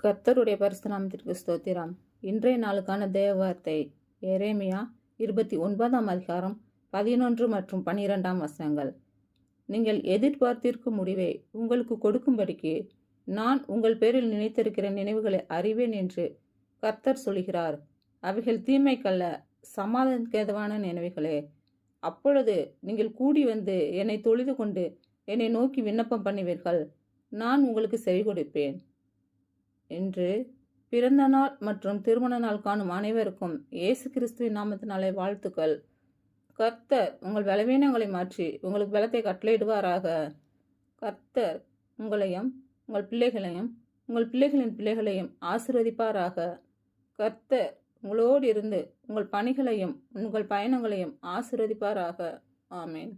கர்த்தருடைய பரிசுத்த நாமத்திற்கு ஸ்தோத்திரம். இன்றைய நாளுக்கான தேவ வார்த்தை எரேமியா 29ஆம் அதிகாரம் 11 மற்றும் 12ஆம் வசனங்கள். நீங்கள் எதிர்பார்த்திருக்கும் முடிவை உங்களுக்கு கொடுக்கும்படிக்கு நான் உங்கள் பேரில் நினைத்திருக்கிற நினைவுகளை அறிவேன் என்று கர்த்தர் சொல்கிறார். அவைகள் தீமைக்கல்ல, சமாதானக்கேதுவான நினைவுகளே. அப்பொழுது நீங்கள் கூடி வந்து என்னை தொழுது கொண்டு என்னை நோக்கி விண்ணப்பம் பண்ணுவீர்கள், நான் உங்களுக்கு செவி கொடுப்பேன். இன்று பிறந்த நாள் மற்றும் திருமண நாள் காணும் அனைவருக்கும் இயேசு கிறிஸ்துவின் நாமத்தினாலே வாழ்த்துக்கள். கர்த்தர் உங்கள் பலவீனங்களை மாற்றி உங்களுக்கு பலத்தை கட்டளையிடுவாராக. கர்த்தர் உங்களையும் உங்கள் பிள்ளைகளையும் உங்கள் பிள்ளைகளின் பிள்ளைகளையும் ஆசீர்வதிப்பாராக. கர்த்தர் உங்களோடு இருந்து உங்கள் பணிகளையும் உங்கள் பயணங்களையும் ஆசீர்வதிப்பாராக. ஆமேன்.